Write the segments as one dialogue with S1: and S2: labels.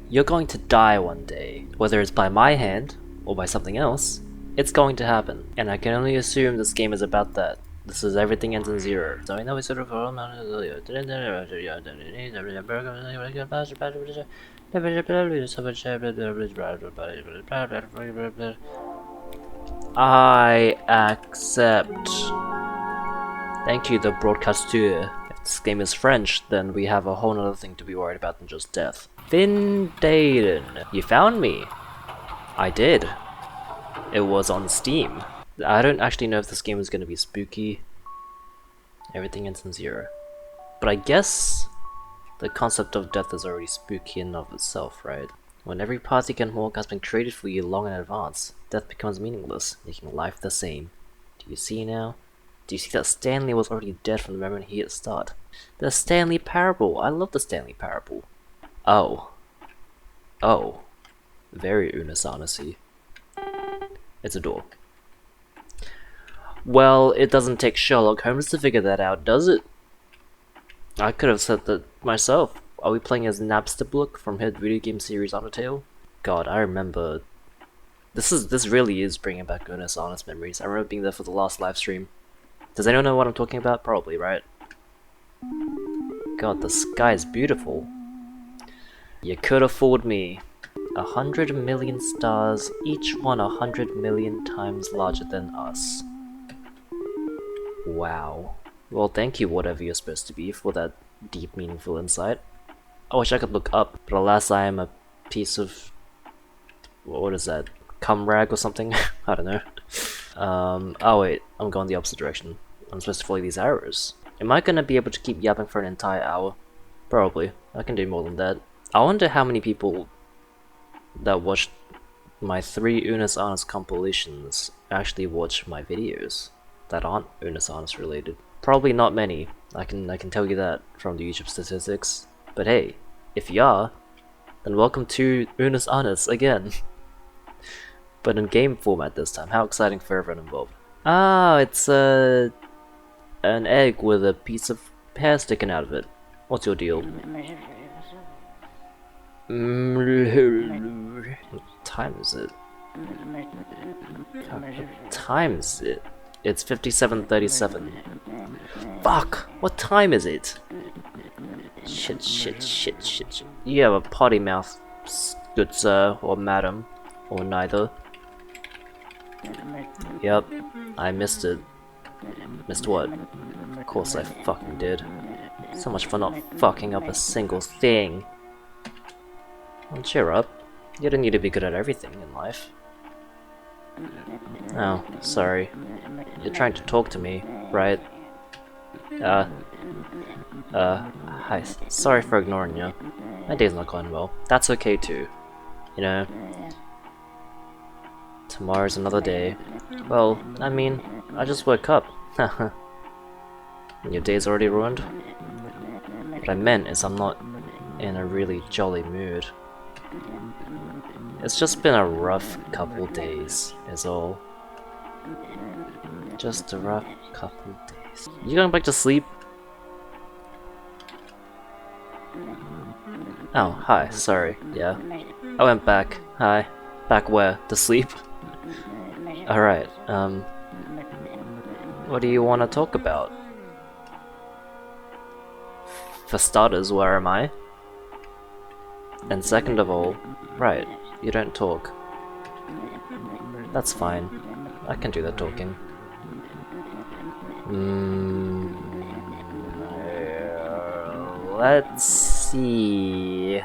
S1: You're going to die one day. Whether it's by my hand, or by something else, it's going to happen. And I can only assume this game is about that. This is everything ends in zero. So I know we sort of I accept. Thank you, the broadcaster. If this game is French, then we have a whole other thing to be worried about than just death. Finn Dayton, you found me. I did. It was on Steam. I don't actually know if this game is going to be spooky. Everything ends in zero. But I guess the concept of death is already spooky in and of itself, right? When every party can walk has been created for you long in advance, death becomes meaningless, making life the same. Do you see now? Do you see that Stanley was already dead from the moment he hit start? The Stanley Parable! I love the Stanley Parable. Oh. Oh. Very Unus Annus-y. It's a door. Well, it doesn't take Sherlock Holmes to figure that out, does it? I could have said that myself. Are we playing as Napster Blook from hit video game series Undertale? God, I remember. This really is bringing back Unus Annus memories. I remember being there for the last live stream. Does anyone know what I'm talking about? Probably, right? God, the sky is beautiful. You could have fooled me. 100 million stars, each one 100 million times larger than us. Wow. Well, thank you, whatever you're supposed to be, for that deep, meaningful insight. I wish I could look up, but alas, I am a piece of... what is that? Cum rag or something? I don't know. Oh wait, I'm going the opposite direction. I'm supposed to follow these arrows. Am I gonna be able to keep yapping for an entire hour? Probably. I can do more than that. I wonder how many people that watched my 3 Unus Annus compilations actually watch my videos that aren't Unus Annus related. Probably not many. I can tell you that from the YouTube statistics. But hey, if you are, then welcome to Unus Annus again. But in game format this time. How exciting for everyone involved. Ah, it's an egg with a piece of hair sticking out of it. What's your deal? What time is it? What time is it? It's 57:37. Fuck! What time is it? Shit. You have a potty mouth, good sir, or madam, or neither. Yep, I missed it. Missed what? Of course I fucking did. So much for not fucking up a single thing. Well, cheer up. You don't need to be good at everything in life. Oh, sorry. You're trying to talk to me, right? Hi. Sorry for ignoring you. My day's not going well. That's okay too. You know? Tomorrow's another day. Well, I mean, I just woke up. Haha. And your day's already ruined? What I meant is I'm not in a really jolly mood. It's just been a rough couple days, is all. Just a rough couple days. You going back to sleep? Oh, hi, sorry, yeah. I went back. Hi. Back where? To sleep? Alright, what do you want to talk about? For starters, where am I? And second of all, right, you don't talk. That's fine. I can do the talking. Let's see.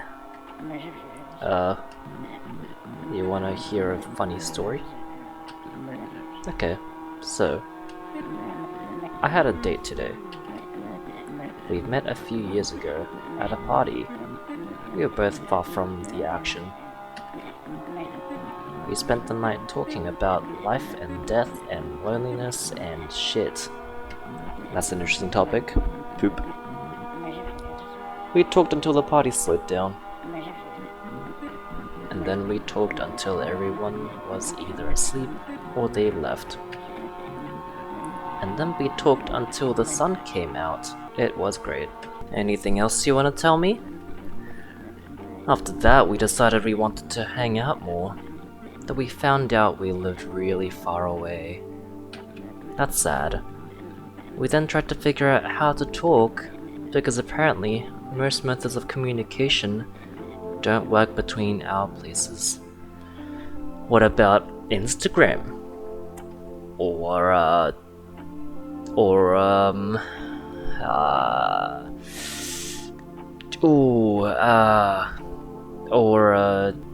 S1: You wanna hear a funny story? Okay, so I had a date today. We met a few years ago at a party. We were both far from the action. We spent the night talking about life and death and loneliness and shit. That's an interesting topic. Poop. We talked until the party slowed down. And then we talked until everyone was either asleep or they left. And then we talked until the sun came out. It was great. Anything else you want to tell me? After that, we decided we wanted to hang out more. But we found out we lived really far away. That's sad. We then tried to figure out how to talk, because apparently most methods of communication don't work between our places. What about Instagram? Or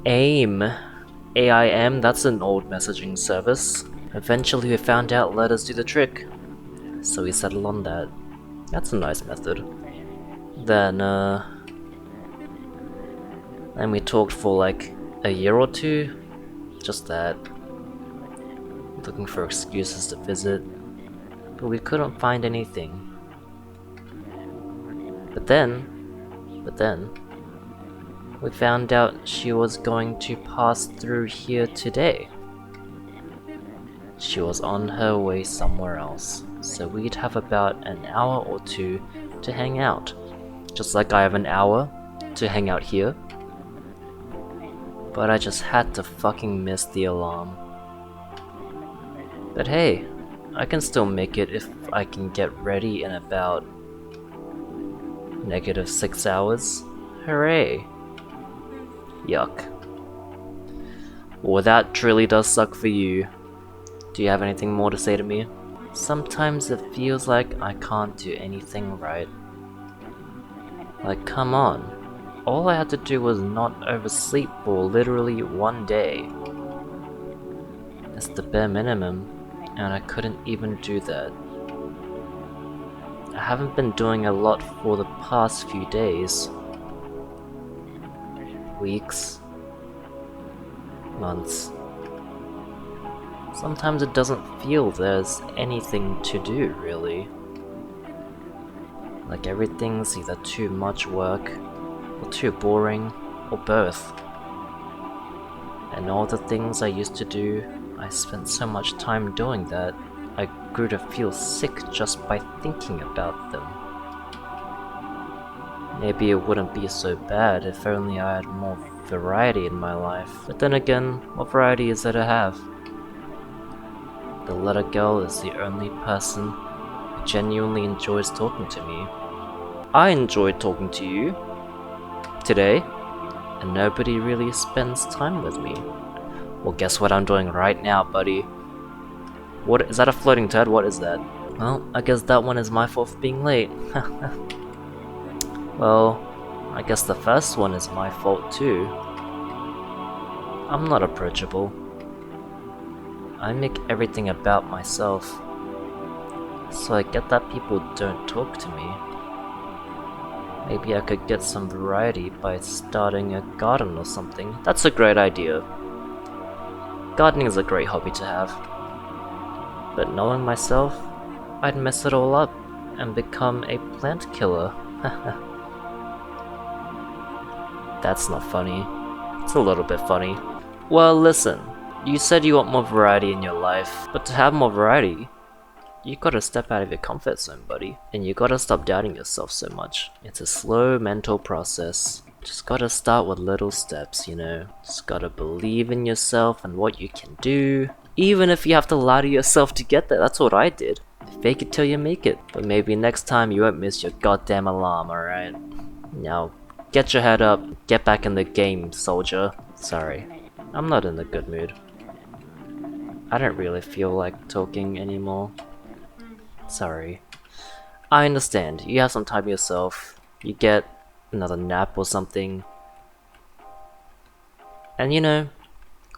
S1: AIM. AIM, that's an old messaging service. Eventually we found out letters do the trick, so we settled on that. That's a nice method. Then we talked for like a year or two, just that. Looking for excuses to visit, but we couldn't find anything. But then, we found out she was going to pass through here today. She was on her way somewhere else, so we'd have about an hour or two to hang out. Just like I have an hour to hang out here. But I just had to fucking miss the alarm. But hey, I can still make it if I can get ready in about -6 hours. Hooray! Yuck. Well, that truly does suck for you. Do you have anything more to say to me? Sometimes it feels like I can't do anything right. Like, come on. All I had to do was not oversleep for literally one day. It's the bare minimum, and I couldn't even do that. I haven't been doing a lot for the past few days. Weeks. Months. Sometimes it doesn't feel there's anything to do, really. Like everything's either too much work, or too boring, or both. And all the things I used to do, I spent so much time doing that, I grew to feel sick just by thinking about them. Maybe it wouldn't be so bad if only I had more variety in my life. But then again, what variety is there to have? The letter girl is the only person who genuinely enjoys talking to me. I enjoyed talking to you today, and nobody really spends time with me. Well, guess what I'm doing right now, buddy? What is that, a floating turd? What is that? Well, I guess that one is my fault for being late. Well, I guess the first one is my fault too. I'm not approachable. I make everything about myself. So I get that people don't talk to me. Maybe I could get some variety by starting a garden or something. That's a great idea. Gardening is a great hobby to have. But knowing myself, I'd mess it all up and become a plant killer. That's not funny. It's a little bit funny. Well, listen. You said you want more variety in your life, but to have more variety, you gotta step out of your comfort zone, buddy. And you gotta stop doubting yourself so much. It's a slow mental process. Just gotta start with little steps, you know. Just gotta believe in yourself and what you can do. Even if you have to lie to yourself to get there, that's what I did. Fake it till you make it. But maybe next time you won't miss your goddamn alarm, alright? Now, get your head up, get back in the game, soldier. Sorry, I'm not in a good mood. I don't really feel like talking anymore. Sorry. I understand, you have some time yourself, you get another nap or something. And you know,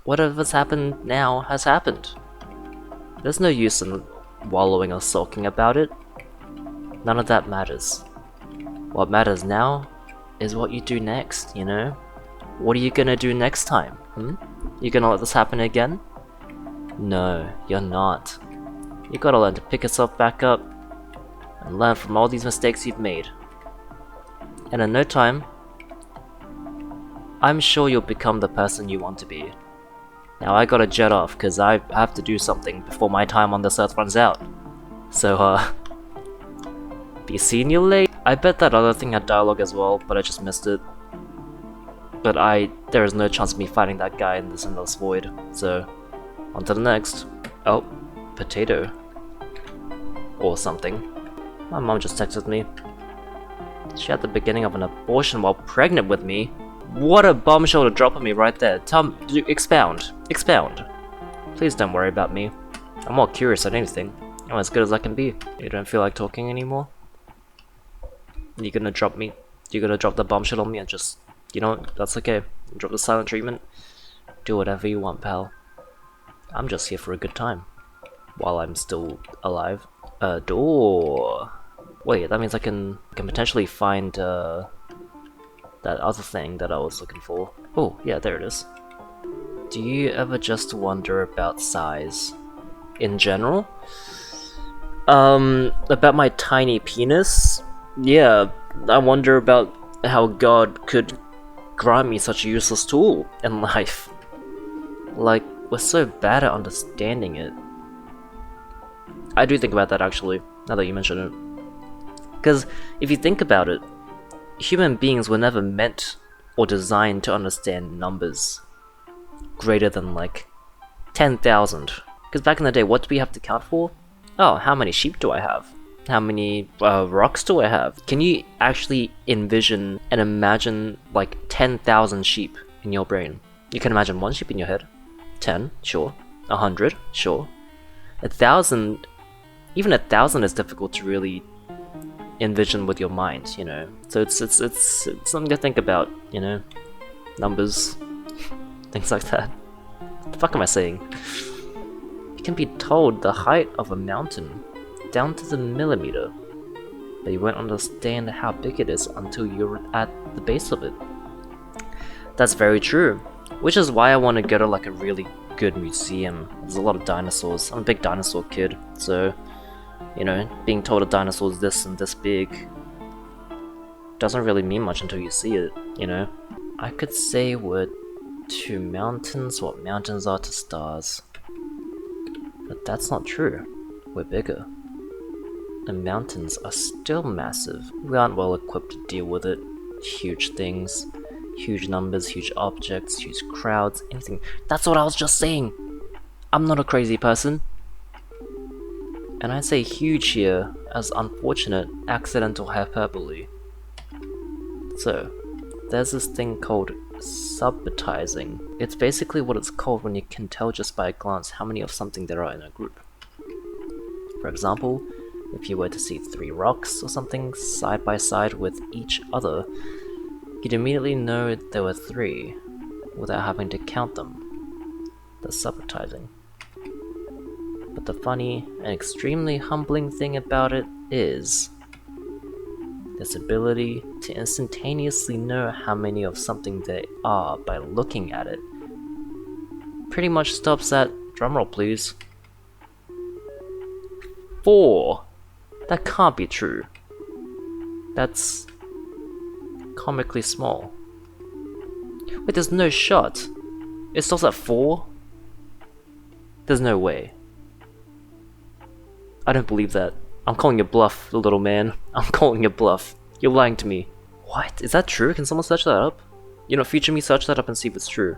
S1: whatever's happened now has happened. There's no use in wallowing or sulking about it. None of that matters. What matters now is what you do next, you know? What are you gonna do next time? You gonna let this happen again? No, you're not. You gotta learn to pick yourself back up and learn from all these mistakes you've made. And in no time, I'm sure you'll become the person you want to be. Now I gotta jet off cause I have to do something before my time on this earth runs out. So be seeing you late. I bet that other thing had dialogue as well, but I just missed it. But there is no chance of me fighting that guy in this endless void. So, on to the next. Oh, potato. Or something. My mom just texted me. She had the beginning of an abortion while pregnant with me. What a bombshell to drop on me right there. Expound. Expound. Please don't worry about me. I'm more curious than anything. I'm as good as I can be. You don't feel like talking anymore? You're gonna drop me? You're gonna drop the bombshell on me and just... You know what? That's okay. Drop the silent treatment. Do whatever you want, pal. I'm just here for a good time. While I'm still alive. Door. Wait, that means I can potentially find that other thing that I was looking for. Oh, yeah, there it is. Do you ever just wonder about size? In general? About my tiny penis? Yeah, I wonder about how God could grant me such a useless tool in life. Like, we're so bad at understanding it. I do think about that actually, now that you mention it. Because if you think about it, human beings were never meant or designed to understand numbers greater than like 10,000. Because back in the day, what do we have to count for? Oh, how many sheep do I have? How many rocks do I have? Can you actually envision and imagine like 10,000 sheep in your brain? You can imagine one sheep in your head. 10, sure. 100, sure. 1,000, even 1,000 is difficult to really envision with your mind, you know. So it's something to think about, you know. Numbers, things like that. What the fuck am I saying? You can be told the height of a mountain down to the millimeter, but you won't understand how big it is until you're at the base of it. That's very true, which is why I want to go to like a really good museum. There's a lot of dinosaurs. I'm a big dinosaur kid, so you know, being told a dinosaur is this and this big doesn't really mean much until you see it, you know. I could say we're to mountains what mountains are to stars, but that's not true. We're bigger. The mountains are still massive. We aren't well equipped to deal with it. Huge things, huge numbers, huge objects, huge crowds, anything. That's what I was just saying! I'm not a crazy person. And I say huge here as unfortunate accidental hyperbole. So, there's this thing called subitizing. It's basically what it's called when you can tell just by a glance how many of something there are in a group. For example, if you were to see 3 rocks or something side by side with each other, you'd immediately know there were 3 without having to count them. That's subitizing. But the funny and extremely humbling thing about it is this ability to instantaneously know how many of something there are by looking at it pretty much stops at, drumroll please, 4. That can't be true. That's comically small. Wait, there's no shot. It stops at 4? There's no way. I don't believe that. I'm calling your bluff, little man. I'm calling your bluff. You're lying to me. What? Is that true? Can someone search that up? You know, future me, search that up and see if it's true.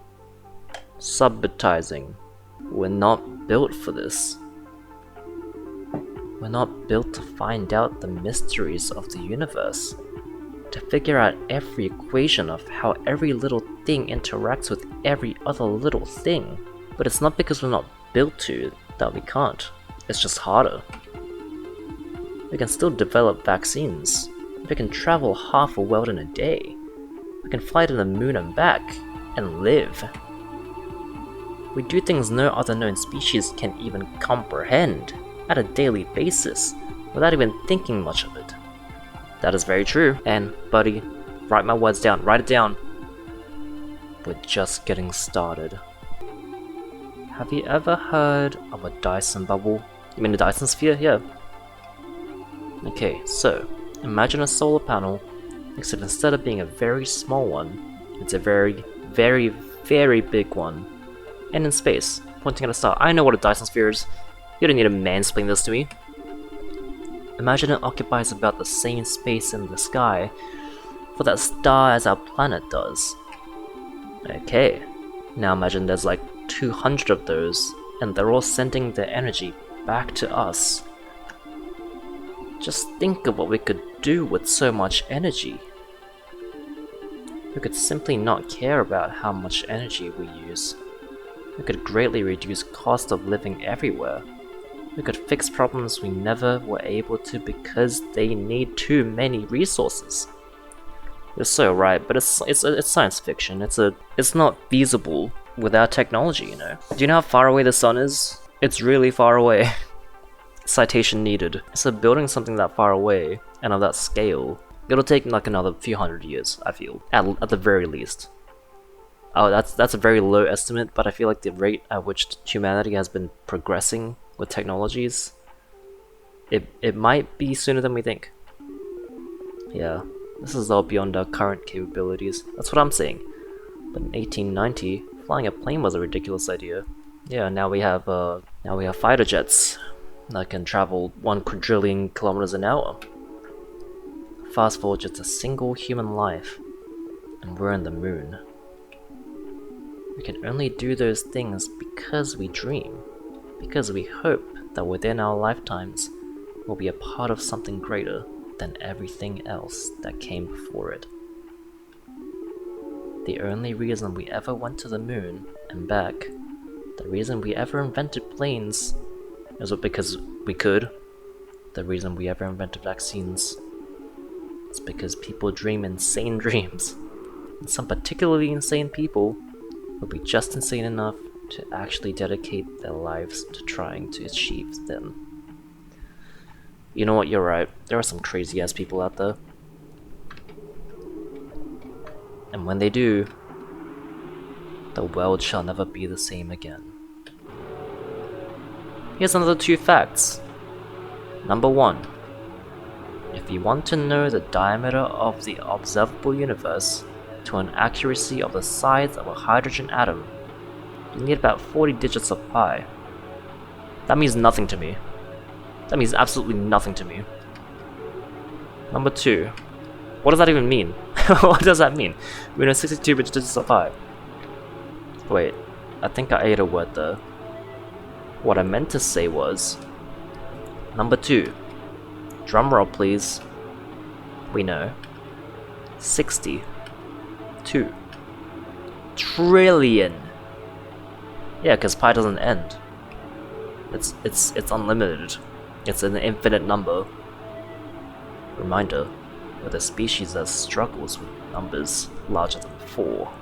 S1: Subitizing. We're not built for this. We're not built to find out the mysteries of the universe. To figure out every equation of how every little thing interacts with every other little thing. But it's not because we're not built to that we can't. It's just harder. We can still develop vaccines. We can travel half a world in a day. We can fly to the moon and back, and live. We do things no other known species can even comprehend at a daily basis, without even thinking much of it. That is very true, and buddy, write my words down, write it down. We're just getting started. Have you ever heard of a Dyson bubble? You mean a Dyson sphere? Yeah. Okay, so imagine a solar panel, except instead of being a very small one, it's a very, very, very big one. And in space, pointing at a star. I know what a Dyson sphere is. You don't need to mansplain this to me. Imagine it occupies about the same space in the sky for that star as our planet does. Okay, now imagine there's like 200 of those, and they're all sending their energy back to us. Just think of what we could do with so much energy. We could simply not care about how much energy we use. We could greatly reduce cost of living everywhere. We could fix problems we never were able to because they need too many resources. You're so right, but it's science fiction. It's not feasible without technology, you know. Do you know how far away the sun is? It's really far away. Citation needed. So building something that far away and of that scale, it'll take like another few hundred years, I feel, at the very least. Oh, that's a very low estimate, but I feel like the rate at which humanity has been progressing with technologies, it might be sooner than we think. Yeah, this is all beyond our current capabilities. That's what I'm saying. But in 1890, flying a plane was a ridiculous idea. Yeah, now we have fighter jets that can travel 1 quadrillion kilometers an hour. Fast forward just a single human life, and we're on the moon. We can only do those things because we dream, because we hope that within our lifetimes we'll be a part of something greater than everything else that came before it. The only reason we ever went to the moon and back, the reason we ever invented planes, is because we could. The reason we ever invented vaccines is because people dream insane dreams. And some particularly insane people will be just insane enough to actually dedicate their lives to trying to achieve them. You know what, you're right. There are some crazy ass people out there. And when they do, the world shall never be the same again. Here's another 2 facts. Number 1. If you want to know the diameter of the observable universe to an accuracy of the size of a hydrogen atom, you need about 40 digits of pi. That means nothing to me. That means absolutely nothing to me. Number 2. What does that even mean? What does that mean? We know 62 digits of pi. Wait, I think I ate a word there. What I meant to say was... Number 2. Drumroll please. We know. 62 trillion. Yeah, because pi doesn't end. It's unlimited. It's an infinite number. Reminder, we're the species that struggles with numbers larger than 4.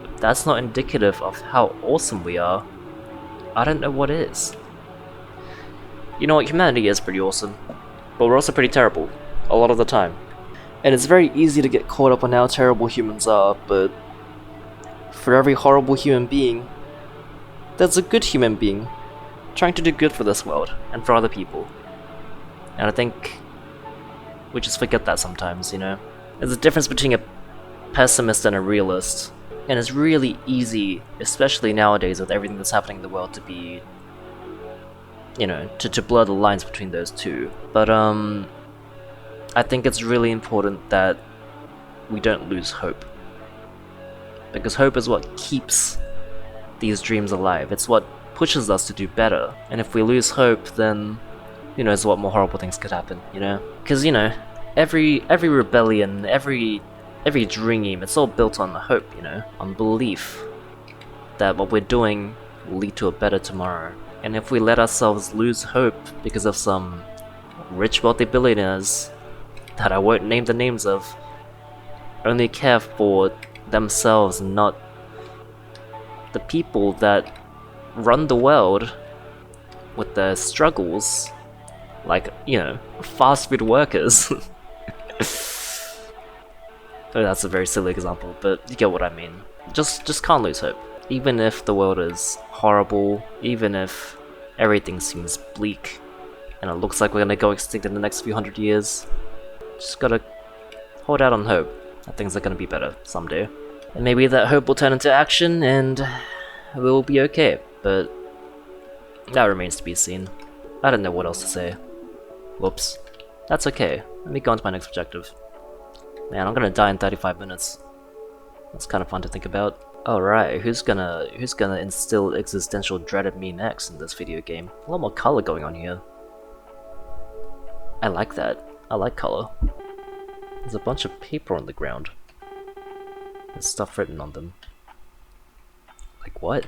S1: If that's not indicative of how awesome we are, I don't know what is. You know what, humanity is pretty awesome, but we're also pretty terrible, a lot of the time. And it's very easy to get caught up on how terrible humans are, but for every horrible human being, there's a good human being trying to do good for this world and for other people. And I think we just forget that sometimes, you know? There's a difference between a pessimist and a realist, and it's really easy, especially nowadays with everything that's happening in the world, to be, you know, to blur the lines between those two. But I think it's really important that we don't lose hope, because hope is what keeps these dreams alive. It's what pushes us to do better. And if we lose hope, then who knows what more horrible things could happen, you know? Because, you know, every rebellion, every dream, it's all built on hope, you know? On belief that what we're doing will lead to a better tomorrow. And if we let ourselves lose hope because of some rich, wealthy billionaires that I won't name the names of, only care for themselves and not the people that run the world with their struggles, like, you know, fast food workers. Oh, that's a very silly example, but you get what I mean. Just can't lose hope. Even if the world is horrible, even if everything seems bleak, and it looks like we're gonna go extinct in the next few hundred years, just gotta hold out on hope that things are gonna be better someday. And maybe that hope will turn into action and we'll be okay, but that remains to be seen. I don't know what else to say. Whoops. That's okay. Let me go on to my next objective. Man, I'm gonna die in 35 minutes. That's kind of fun to think about. Alright, who's gonna instill existential dread at me next in this video game? A lot more color going on here. I like that. I like color. There's a bunch of paper on the ground. There's stuff written on them. Like what?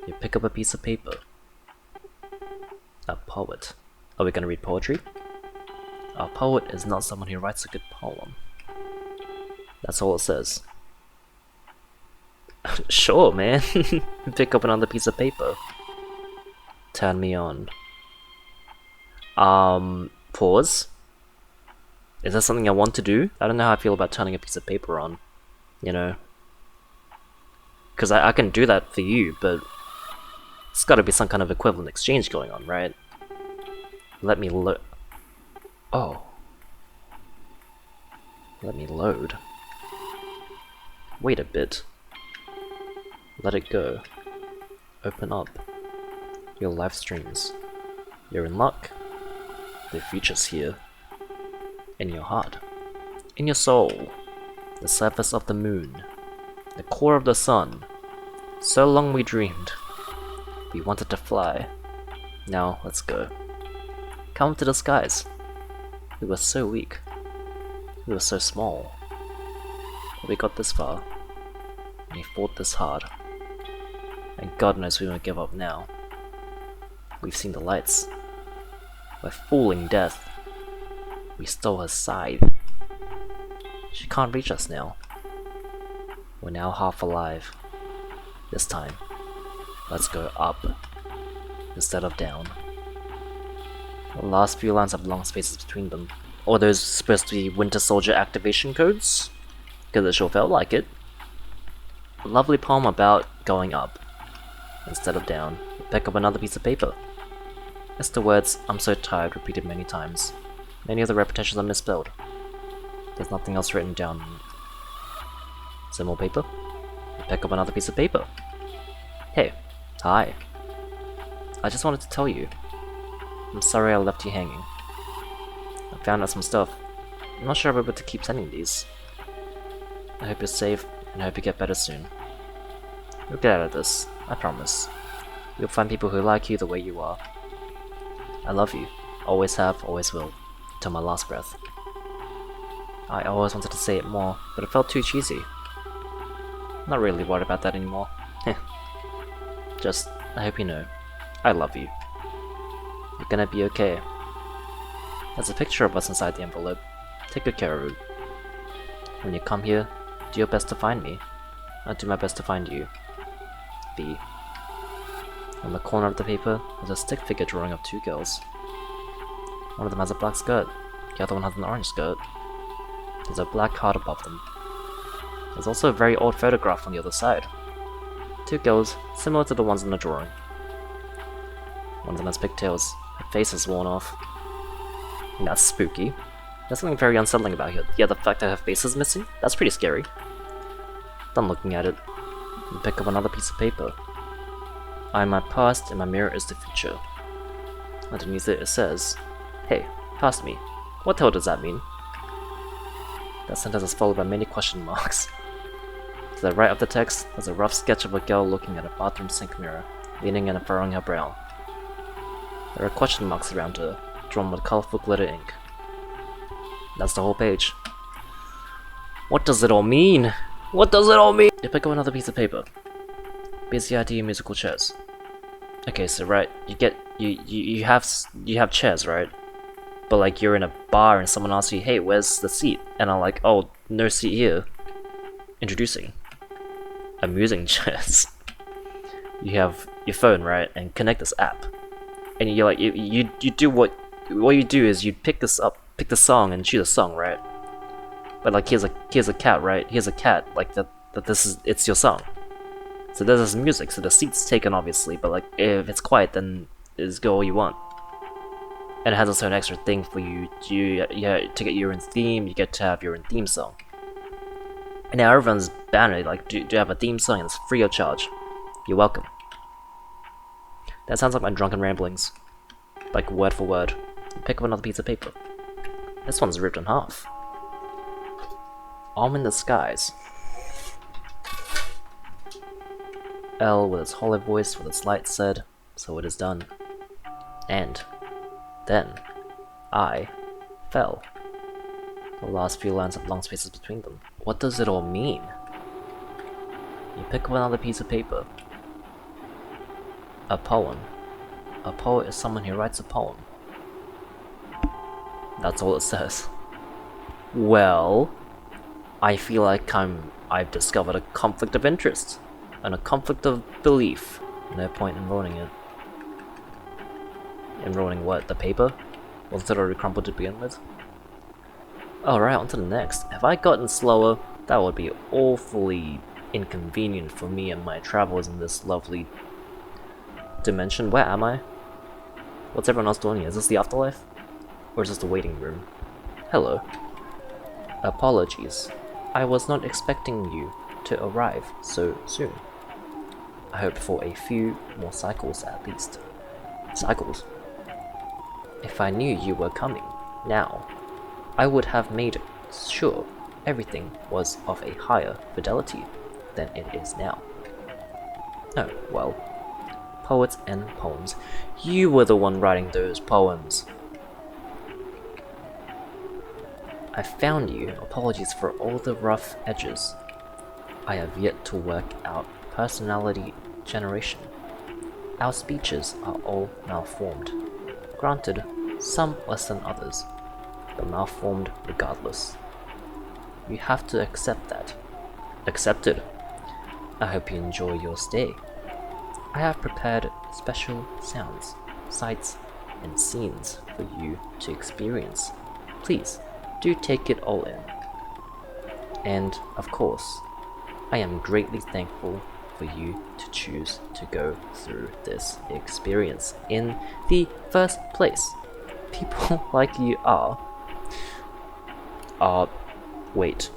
S1: You pick up a piece of paper. A poet. Are we gonna read poetry? A poet is not someone who writes a good poem. That's all it says. Sure, man. Pick up another piece of paper. Turn me on. Pause. Is that something I want to do? I don't know how I feel about turning a piece of paper on. You know? Because I can do that for you, but it's gotta be some kind of equivalent exchange going on, right? Let me load. Oh. Let me load. Wait a bit. Let it go. Open up. Your live streams. You're in luck. The future's here. In your heart. In your soul. The surface of the moon. The core of the sun. So long we dreamed. We wanted to fly. Now let's go. Come to the skies. We were so weak. We were so small. But we got this far. And we fought this hard. And God knows we won't give up now. We've seen the lights. We're fooling death. We stole her side. She can't reach us now. We're now half alive. This time, let's go up instead of down. The last few lines have long spaces between them. Or those supposed to be Winter Soldier activation codes? Because it sure felt like it. A lovely poem about going up instead of down. Pick up another piece of paper. It's the words "I'm so tired" repeated many times. Many of the repetitions are misspelled. There's nothing else written down. Some more paper. Pick up another piece of paper. Hey, hi. I just wanted to tell you. I'm sorry I left you hanging. I found out some stuff. I'm not sure I'll be able to keep sending these. I hope you're safe, and I hope you get better soon. You'll get out of this, I promise. You'll find people who like you the way you are. I love you. Always have, always will. Till my last breath. I always wanted to say it more, but it felt too cheesy. Not really worried about that anymore. Just, I hope you know, I love you. You're gonna be okay. There's a picture of us inside the envelope. Take good care of it. When you come here, do your best to find me. I'll do my best to find you. B. On the corner of the paper, there's a stick figure drawing of two girls. One of them has a black skirt, the other one has an orange skirt. There's a black heart above them. There's also a very old photograph on the other side. Two girls, similar to the ones in the drawing. One of them has pigtails, her face is worn off. And that's spooky. There's something very unsettling about here. Yeah, the fact that her face is missing, that's pretty scary. Done looking at it, and pick up another piece of paper. I am my past and my mirror is the future. Underneath it, it says, "Hey, past me. What the hell does that mean?" That sentence is followed by many question marks. To the right of the text, there's a rough sketch of a girl looking at a bathroom sink mirror, leaning and furrowing her brow. There are question marks around her, drawn with colorful glitter ink. That's the whole page. What does it all mean? What does it all mean? You pick up another piece of paper. BCIT musical chairs. Okay, so right, you have chairs, right? But like you're in a bar and someone asks you, "Hey, where's the seat?" And I'm like, "Oh, no seat here." Introducing amusing chairs. You have your phone, right, and connect this app, and you're like, you do what you do is you pick this up, pick the song, and choose a song, right? But like here's a cat, right? Here's a cat, like it's your song. So there's this music, so the seat's taken obviously, but like if it's quiet, then it's go all you want. And it has also an extra thing for you to get your own theme. You get to have your own theme song. And now everyone's banner like, do you have a theme song? And it's free of charge. You're welcome. That sounds like my drunken ramblings, like word for word. Pick up another piece of paper. This one's ripped in half. I'm in the skies. L with its hollow voice with its light said, "So it is done." And then I fell. The last few lines have long spaces between them. What does it all mean? You pick up another piece of paper. A poem. A poet is someone who writes a poem. That's all it says. Well, I feel like I've discovered a conflict of interest and a conflict of belief. No point in enrolling it. Enrolling what? The paper? Was it already crumpled to begin with? Alright, on to the next. Have I gotten slower? That would be awfully inconvenient for me and my travels in this lovely dimension. Where am I? What's everyone else doing here? Is this the afterlife? Or is this the waiting room? Hello. Apologies. I was not expecting you to arrive so soon. I hoped for a few more cycles at least. Cycles? If I knew you were coming now, I would have made sure everything was of a higher fidelity than it is now. Oh, well. Poets and poems. You were the one writing those poems. I found you. Apologies for all the rough edges. I have yet to work out personality generation. Our speeches are all malformed. Granted, some less than others, but malformed regardless. You have to accept that. Accepted. I hope you enjoy your stay. I have prepared special sounds, sights, and scenes for you to experience. Please, do take it all in. And, of course, I am greatly thankful for you to choose to go through this experience in the first place. People like you wait.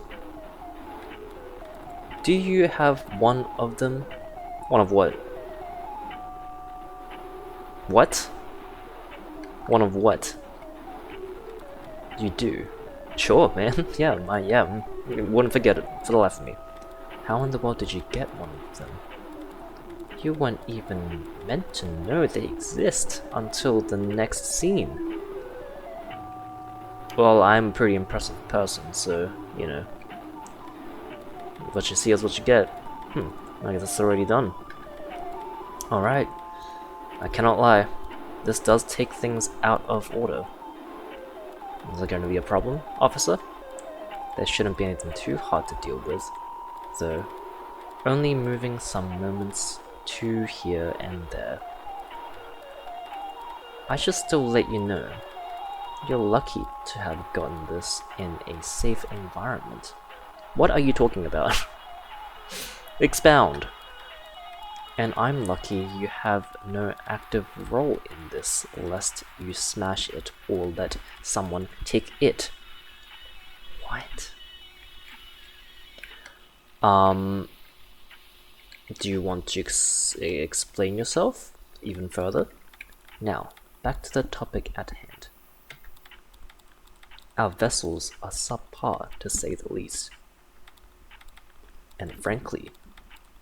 S1: Do you have one of them? One of what? What? One of what? You do? Sure, man. Yeah, wouldn't forget it for the life of me. How in the world did you get one of them? You weren't even meant to know they exist until the next scene. Well, I'm a pretty impressive person, so, you know. What you see is what you get. I guess it's already done. Alright. I cannot lie. This does take things out of order. Is there going to be a problem, officer? There shouldn't be anything too hard to deal with, though. Only moving some moments to here and there. I should still let you know. You're lucky to have gotten this in a safe environment. What are you talking about? Expound. And I'm lucky you have no active role in this, lest you smash it or let someone take it. What? Do you want to explain yourself even further? Now, back to the topic at hand. Our vessels are subpar, to say the least. And frankly,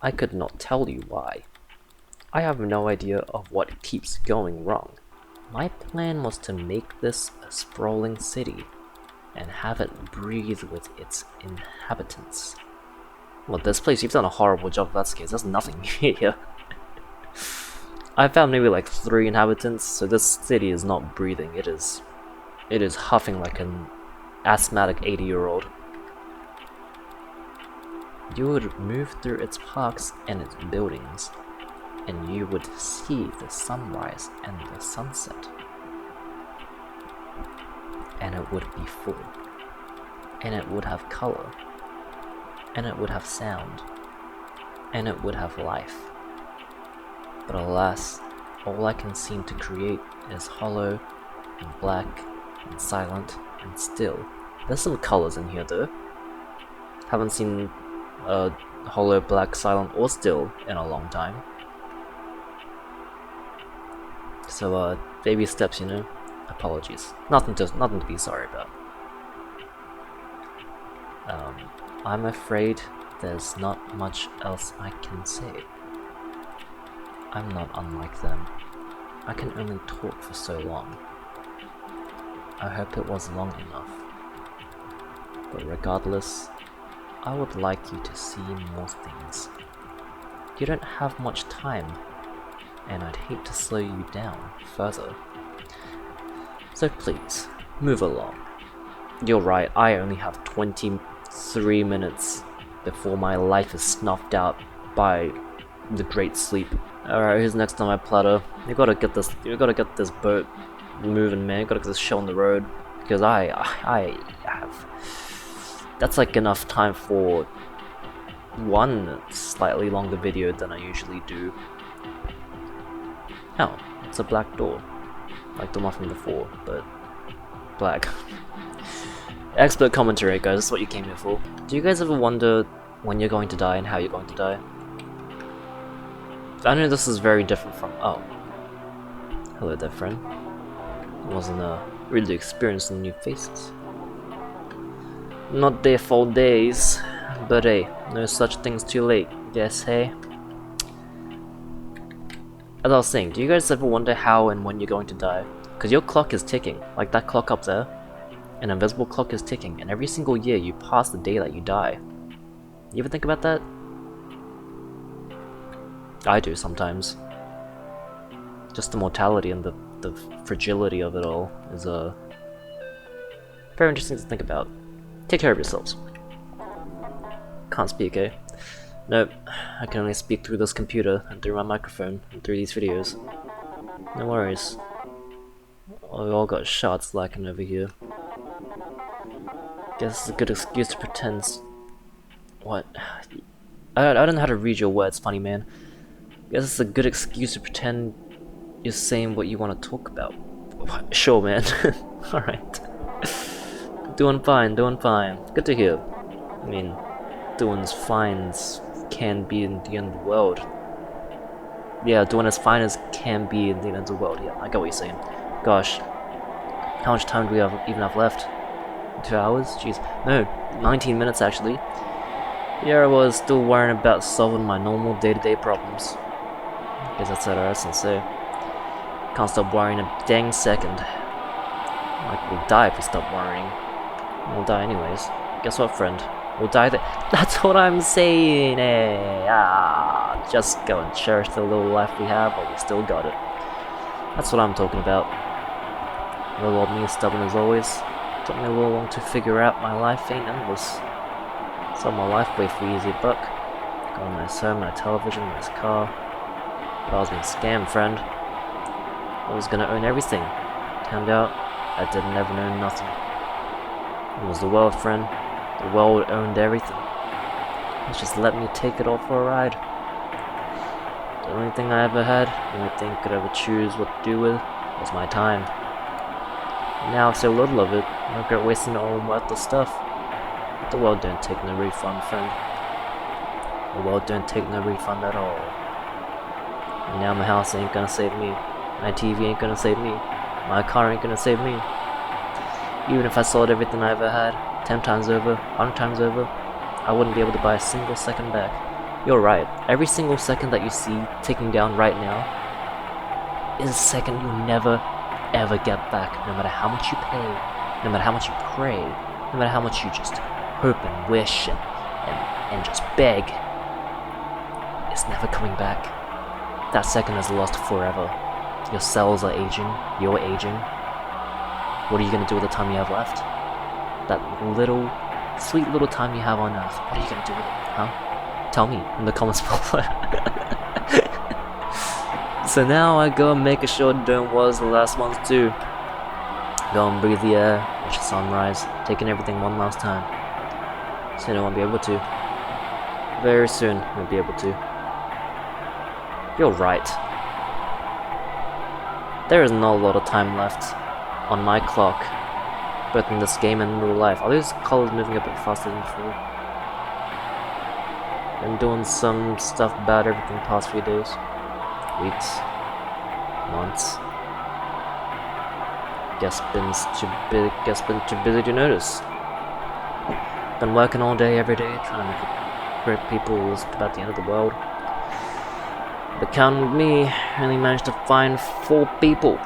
S1: I could not tell you why. I have no idea of what keeps going wrong. My plan was to make this a sprawling city and have it breathe with its inhabitants. Well, this place, you've done a horrible job if that's the case. There's nothing here. I found maybe like 3 inhabitants, so this city is not breathing. It is huffing like an asthmatic 80-year-old. You would move through its parks and its buildings, and you would see the sunrise and the sunset. And it would be full. And it would have color. And it would have sound. And it would have life. But alas, all I can seem to create is hollow and black and silent and still. There's some colors in here though. Haven't seen hollow, black, silent, or still in a long time. So baby steps, you know. Apologies. Nothing to be sorry about. I'm afraid there's not much else I can say. I'm not unlike them. I can only talk for so long. I hope it was long enough. But regardless, I would like you to see more things. You don't have much time, and I'd hate to slow you down further. So please, move along. You're right, I only have 23 minutes before my life is snuffed out by the great sleep. Alright, who's next on my platter? You gotta get this boat moving, man. You gotta get this show on the road. Because I have... That's like enough time for one slightly longer video than I usually do. Oh, it's a black door. Like the one from before, but black. Expert commentary, guys, that's what you came here for. Do you guys ever wonder when you're going to die and how you're going to die? I know this is very different from... Oh. Hello there, friend. Wasn't really experiencing new faces. Not there for days, but hey, no such thing's too late. Yes, hey? As I was saying, do you guys ever wonder how and when you're going to die? Because your clock is ticking, like that clock up there. An invisible clock is ticking, and every single year you pass the day that you die. You ever think about that? I do sometimes. Just the mortality and the fragility of it all is very interesting to think about. Take care of yourselves. Can't speak, eh? Nope, I can only speak through this computer and through my microphone and through these videos. No worries. We all got shots lacking over here. Guess it's a good excuse to pretend. What? I don't know how to read your words, funny man. Guess it's a good excuse to pretend you're saying what you want to talk about. Sure, man. Alright. Doing fine, doing fine. Good to hear. I mean, doing as fine as can be in the end of the world. Yeah, doing as fine as can be in the end of the world. Yeah, I get what you're saying. Gosh. How much time do we even have left? 2 hours? Jeez. No, 19 minutes actually. Here I was still worrying about solving my normal day-to-day problems. Guess that's what our sensei. Can't stop worrying a dang second. Like we'll die if we stop worrying. We'll die anyways. Guess what, friend? We'll die That's what I'm saying, eh? Just go and cherish the little life we have, but we still got it. That's what I'm talking about. Little old me is stubborn as always. Took me a little long to figure out my life ain't endless. Sold my life away for easy buck. Got a nice home, nice television, nice car. But I was being scammed, friend. I was gonna own everything. Turned out, I didn't ever own nothing. It was the world, friend. The world owned everything. It just let me take it all for a ride. The only thing I ever had, the only thing I could ever choose what to do with, was my time. And now I have so little of it, I regret wasting it all on worthless stuff. But the world don't take no refund, friend. The world don't take no refund at all. And now my house ain't gonna save me. My TV ain't gonna save me. My car ain't gonna save me. Even if I sold everything I ever had, 10 times over, 100 times over, I wouldn't be able to buy a single second back. You're right, every single second that you see ticking down right now is a second you'll never ever get back, no matter how much you pay, no matter how much you pray, no matter how much you just hope and wish and just beg. It's never coming back. That second is lost forever. Your cells are aging, you're aging. What are you gonna do with the time you have left? That little, sweet little time you have on Earth, what are you gonna do with it, huh? Tell me in the comments below. So now I go and make a short don't was the last ones too. Go and breathe the air, watch the sunrise, taking everything one last time. Soon I won't be able to. Very soon I won't be able to. You're right. There is not a lot of time left on my clock, both in this game and in real life. Are these colors moving a bit faster than before? Been doing some stuff about everything the past few days, weeks, months. Guess been too busy to notice. Been working all day, every day, trying to make great people about the end of the world. But counting with me, I only managed to find 4 people.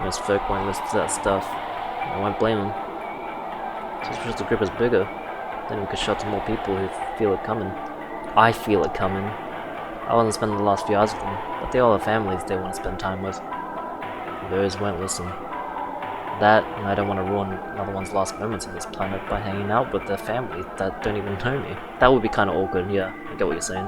S1: Most folk won't listen to that stuff. I won't blame them. Just because the group is bigger, then we could shelter more people who feel it coming. I feel it coming. I wasn't spending the last few hours with them, but they all have families they want to spend time with. Those won't listen. That, and I don't want to ruin another one's last moments on this planet by hanging out with their family that don't even know me. That would be kind of awkward, yeah, I get what you're saying.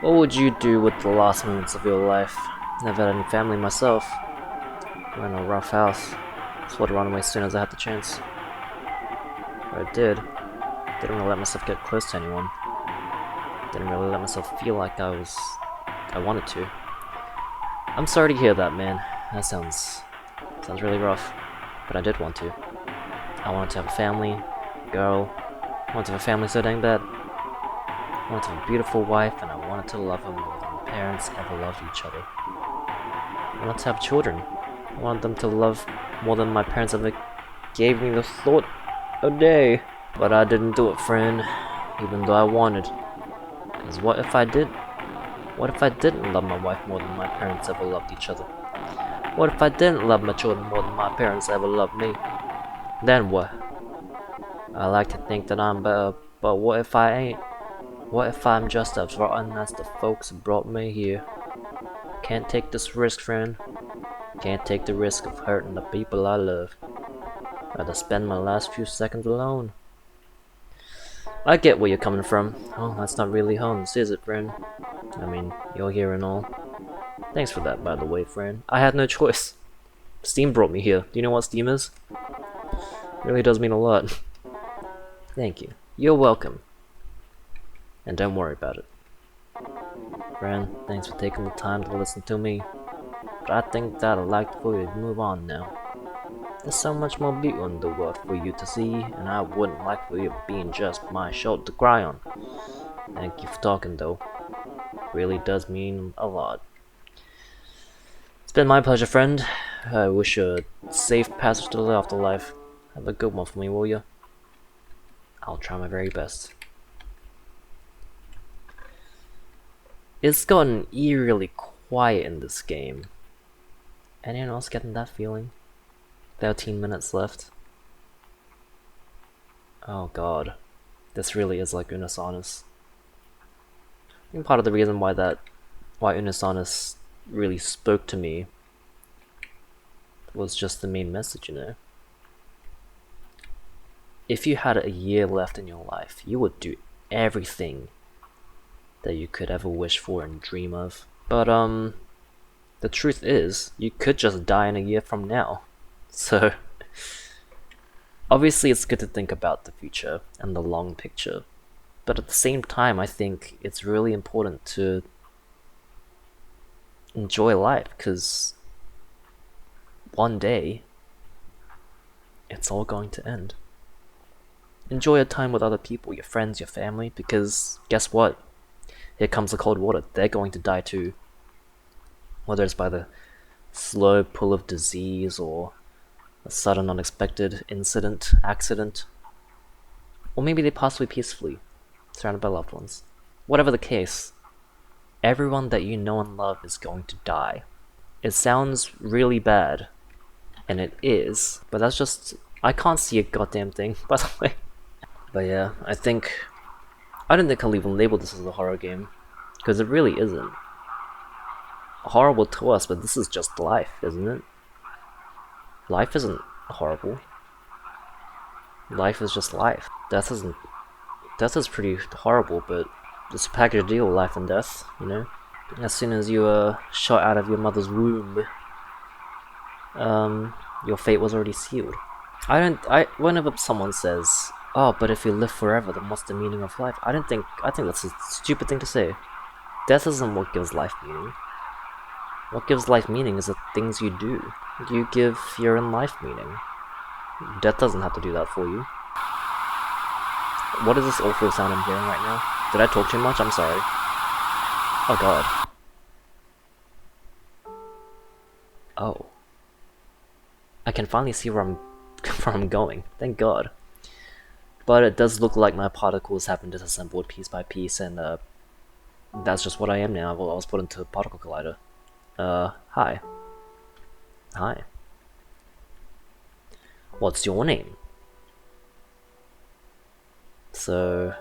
S1: What would you do with the last moments of your life? Never had any family myself. We're in a rough house. Just wanted to run away as soon as I had the chance. But I did. Didn't really let myself get close to anyone. Didn't really let myself feel like I wanted to. I'm sorry to hear that, man. That sounds really rough. But I did want to. I wanted to have a family, a girl. I wanted to have a family so dang bad. I wanted to have a beautiful wife, and I wanted to love her more than my parents ever loved each other. I wanted to have children. I wanted them to love more than my parents ever gave me the thought a day. But I didn't do it, friend, even though I wanted. Because what if I did? What if I didn't love my wife more than my parents ever loved each other? What if I didn't love my children more than my parents ever loved me? Then what? I like to think that I'm better, but what if I ain't? What if I'm just as rotten as the folks who brought me here? Can't take this risk, friend. Can't take the risk of hurting the people I love. Rather spend my last few seconds alone. I get where you're coming from. Oh, that's not really home, is it, friend? I mean, you're here and all. Thanks for that, by the way, friend. I had no choice. Steam brought me here. Do you know what Steam is? It really does mean a lot. Thank you. You're welcome. And don't worry about it. Friend, thanks for taking the time to listen to me. But I think that I'd like for you to move on now. There's so much more beauty in the world for you to see, and I wouldn't like for you being just my shoulder to cry on. Thank you for talking, though. It really does mean a lot. It's been my pleasure, friend. I wish you a safe passage to the afterlife. Have a good one for me, will you? I'll try my very best. It's gotten eerily quiet in this game. Anyone else getting that feeling? 13 minutes left. Oh god. This really is like Unus Annus. I think part of the reason why Unus Annus really spoke to me was just the main message, you know. If you had a year left in your life, you would do everything that you could ever wish for and dream of. But the truth is, you could just die in a year from now. So, obviously it's good to think about the future and the long picture, but at the same time I think it's really important to enjoy life, because one day it's all going to end. Enjoy your time with other people, your friends, your family, because guess what? Here comes the cold water. They're going to die too. Whether it's by the slow pull of disease or a sudden unexpected accident, or maybe they pass away peacefully, surrounded by loved ones. Whatever the case, everyone that you know and love is going to die. It sounds really bad, and it is, but that's just... I can't see a goddamn thing, by the way. But yeah, I don't think I'll even label this as a horror game, because it really isn't. Horrible to us, but this is just life, isn't it? Life isn't horrible. Life is just life. Death is pretty horrible, but it's a package deal, life and death, you know? As soon as you were shot out of your mother's womb, your fate was already sealed. Whenever someone says, oh, but if you live forever, then what's the meaning of life? I think that's a stupid thing to say. Death isn't what gives life meaning. What gives life meaning is the things you do. You give your own life meaning. Death doesn't have to do that for you. What is this awful sound I'm hearing right now? Did I talk too much? I'm sorry. Oh god. Oh. I can finally see where I'm going. Thank god. But it does look like my particles have been disassembled piece by piece, and that's just what I am now. Well, I was put into a particle collider. Hi. Hi. What's your name? So...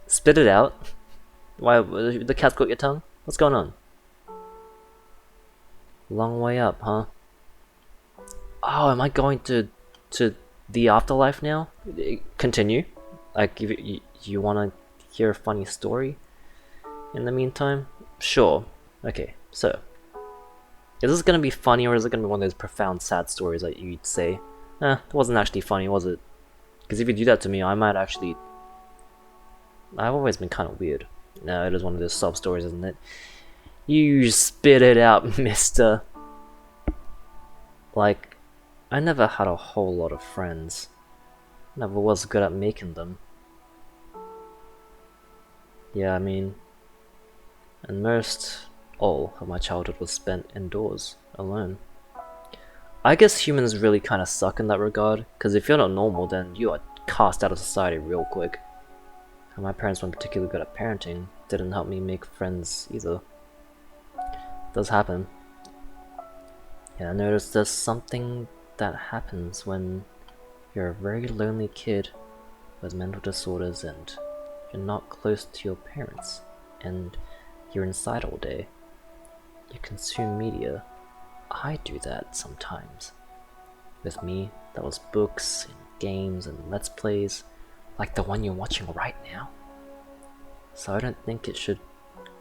S1: spit it out. Why, the cat's got your tongue? What's going on? Long way up, huh? Oh, am I going to the afterlife now? Continue. Like, if you want to hear a funny story in the meantime? Sure. Okay, so. Is this going to be funny, or is it going to be one of those profound sad stories that you'd say, it wasn't actually funny, was it? Because if you do that to me, I might actually... I've always been kind of weird. No, it is one of those sob stories, isn't it? You spit it out, mister. Like, I never had a whole lot of friends. Never was good at making them. Yeah, I mean... And all of my childhood was spent indoors, alone. I guess humans really kind of suck in that regard, because if you're not normal, then you are cast out of society real quick. And my parents weren't particularly good at parenting, didn't help me make friends either. It does happen. Yeah, I noticed there's something that happens when you're a very lonely kid with mental disorders and you're not close to your parents, and you're inside all day. You consume media. I do that sometimes. With me, that was books and games and let's plays, like the one you're watching right now. So I don't think it should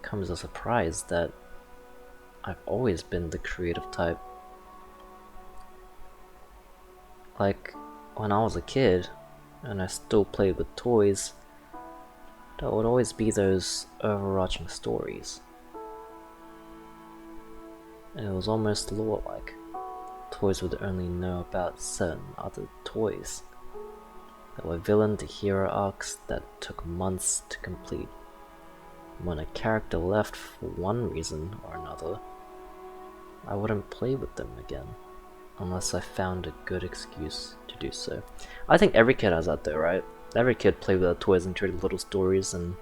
S1: come as a surprise that I've always been the creative type. Like, when I was a kid, and I still played with toys, there would always be those overarching stories. It was almost lore-like. Toys would only know about certain other toys. There were villain to hero arcs that took months to complete. When a character left for one reason or another, I wouldn't play with them again, unless I found a good excuse to do so. I think every kid has that though, right? Every kid played with their toys and created little stories and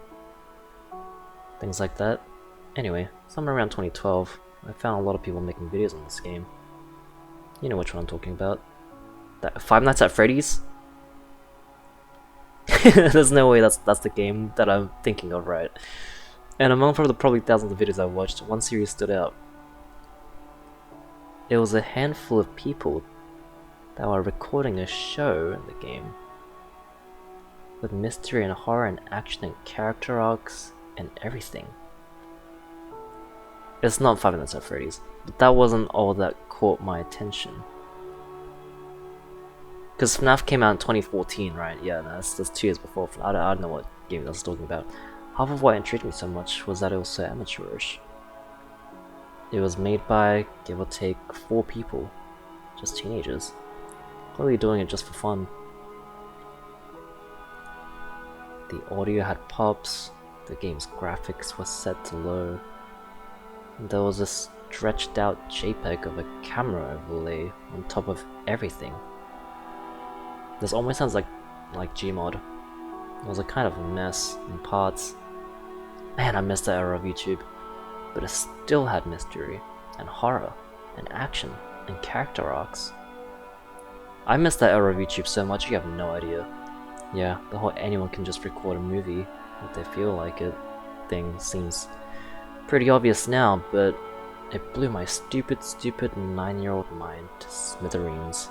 S1: things like that. Anyway, somewhere around 2012, I found a lot of people making videos on this game. You know which one I'm talking about. That Five Nights at Freddy's? There's no way that's the game that I'm thinking of, right? And among the probably thousands of videos I watched, one series stood out. It was a handful of people that were recording a show in the game, with mystery and horror and action and character arcs and everything. It's not Five Nights at Freddy's, but that wasn't all that caught my attention. Because FNAF came out in 2014, right? Yeah, no, that's 2 years before FNAF. I don't know what game I was talking about. Half of what intrigued me so much was that it was so amateurish. It was made by, give or take, 4 people. Just teenagers. Clearly doing it just for fun. The audio had pops, the game's graphics were set to low. And there was a stretched out JPEG of a camera overlay on top of everything. This almost sounds like Gmod. It was a kind of a mess in parts. Man, I missed that era of YouTube. But it still had mystery, and horror, and action, and character arcs. I miss that era of YouTube so much you have no idea. Yeah, the whole anyone can just record a movie if they feel like it thing seems pretty obvious now, but it blew my stupid 9-year-old mind to smithereens.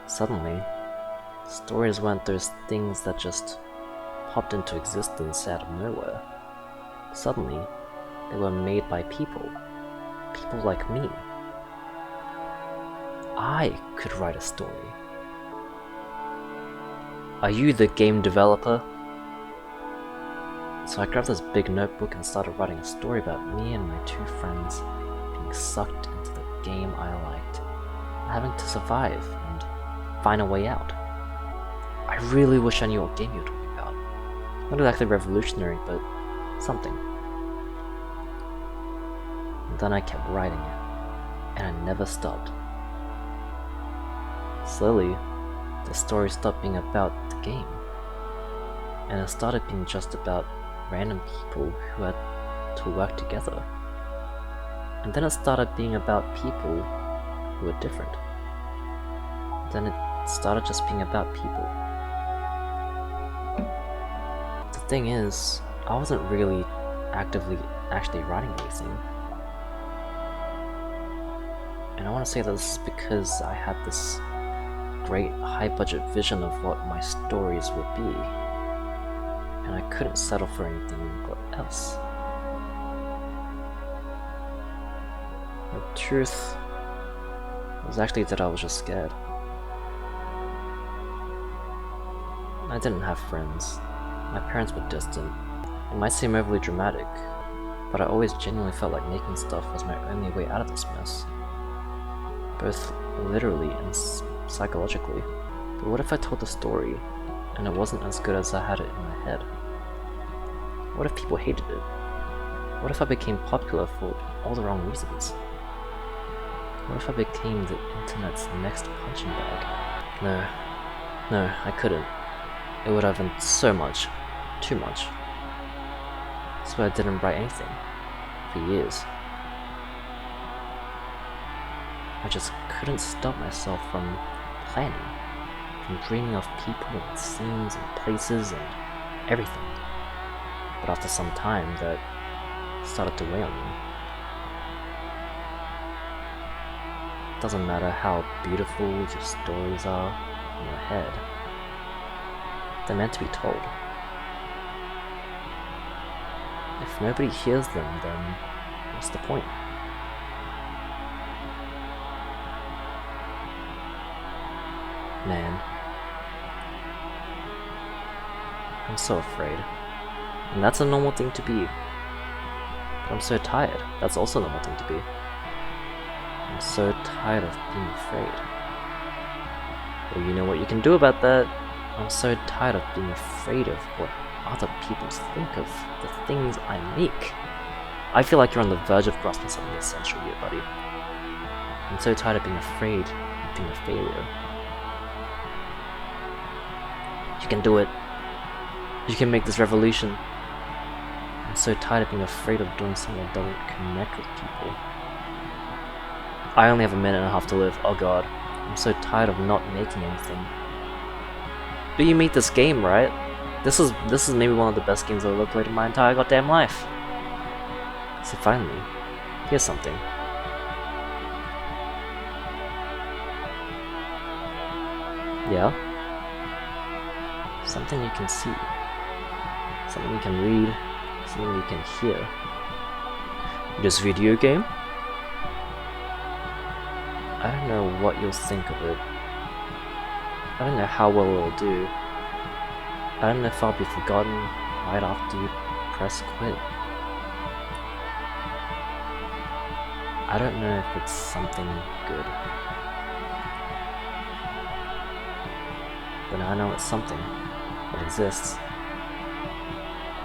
S1: Suddenly, stories weren't those things that just popped into existence out of nowhere. Suddenly, they were made by people like me. I could write a story. Are you the game developer? So I grabbed this big notebook and started writing a story about me and my 2 friends being sucked into the game I liked, and having to survive and find a way out. I really wish I knew what game you were talking about. Not exactly revolutionary, but something. And then I kept writing it, and I never stopped. Slowly, the story stopped being about the game, and it started being just about random people who had to work together. And then it started being about people who were different. Then it started just being about people. The thing is, I wasn't really actually writing anything. And I want to say that this is because I had this great high-budget vision of what my stories would be, and I couldn't settle for anything else. The truth was actually that I was just scared. I didn't have friends. My parents were distant. It might seem overly dramatic, but I always genuinely felt like making stuff was my only way out of this mess. Both literally and psychologically. But what if I told the story, and it wasn't as good as I had it in my head? What if people hated it? What if I became popular for all the wrong reasons? What if I became the internet's next punching bag? No, I couldn't. It would have been so much, too much. So I didn't write anything, for years. I just couldn't stop myself from planning, from dreaming of people and scenes and places and everything. But after some time, that started to weigh on me. It doesn't matter how beautiful your stories are in your head. They're meant to be told. If nobody hears them, then what's the point? Man, I'm so afraid. And that's a normal thing to be. But I'm so tired. That's also a normal thing to be. I'm so tired of being afraid. Well, you know what you can do about that. I'm so tired of being afraid of what other people think of the things I make. I feel like you're on the verge of grasping something essential here, buddy. I'm so tired of being afraid of being a failure. You can do it. You can make this revolution. I'm so tired of being afraid of doing something that doesn't connect with people. I only have a minute and a half to live. Oh god. I'm so tired of not making anything. But you made this game, right? This is maybe one of the best games I've ever played in my entire goddamn life. So finally, here's something. Yeah? Something you can see. Something you can read. Something you can hear. This video game? I don't know what you'll think of it. I don't know how well it'll do. I don't know if I'll be forgotten right after you press quit. I don't know if it's something good. But I know it's something. It exists.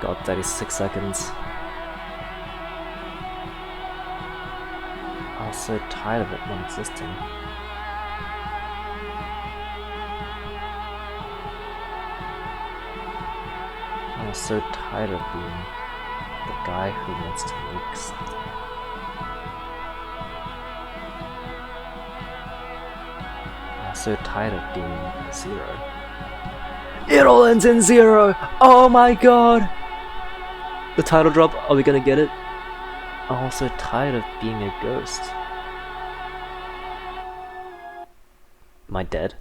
S1: Got 36 seconds. I was so tired of it not existing. I was so tired of being the guy who wants to make something. I was so tired of being zero. It all ends in zero! Oh my god! The title drop, are we gonna get it? I'm also tired of being a ghost. Am I dead?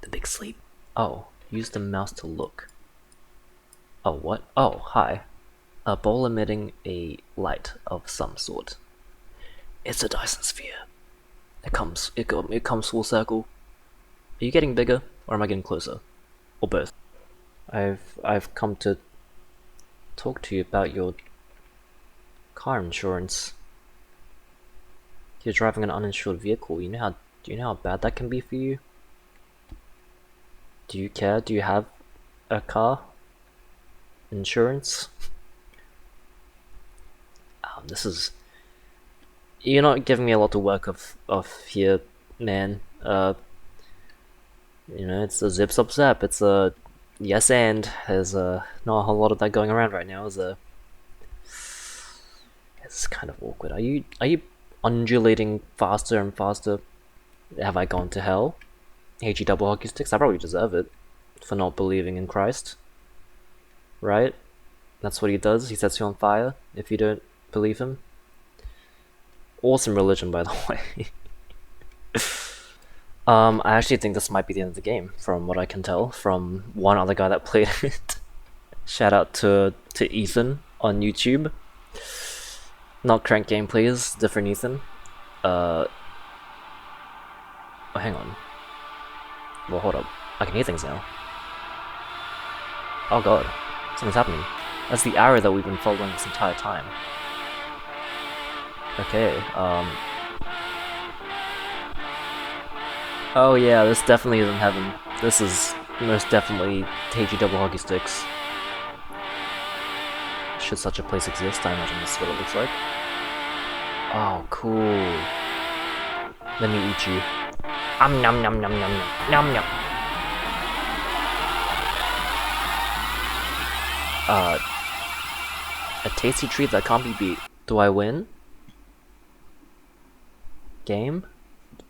S1: The big sleep. Oh, use the mouse to look. Oh, what? Oh, hi. A bowl emitting a light of some sort. It's a Dyson sphere. It comes full circle. Are you getting bigger, or am I getting closer? Or both? I've come to talk to you about your car insurance. You're driving an uninsured vehicle. Do you know how bad that can be for you? Do you care? Do you have a car insurance? You're not giving me a lot to work of here, man. You know, it's a zip zop zap. It's a yes and. There's not a whole lot of that going around right now. It's kind of awkward. Are you undulating faster and faster? Have I gone to hell? HE double hockey sticks. I probably deserve it for not believing in Christ. Right? That's what he does. He sets you on fire if you don't believe him. Awesome religion, by the way. I actually think this might be the end of the game, from what I can tell from one other guy that played it. Shout out to Ethan on YouTube. Not Crank Gameplays, different Ethan. Oh, hang on. Well, hold up. I can hear things now. Oh god, something's happening. That's the arrow that we've been following this entire time. Okay, oh yeah, this definitely isn't heaven. This is most definitely HE double hockey sticks. Should such a place exist, I imagine this is what it looks like. Oh, cool. Let me eat you. Nom nom nom nom nom nom nom. A tasty treat that can't be beat. Do I win? Game?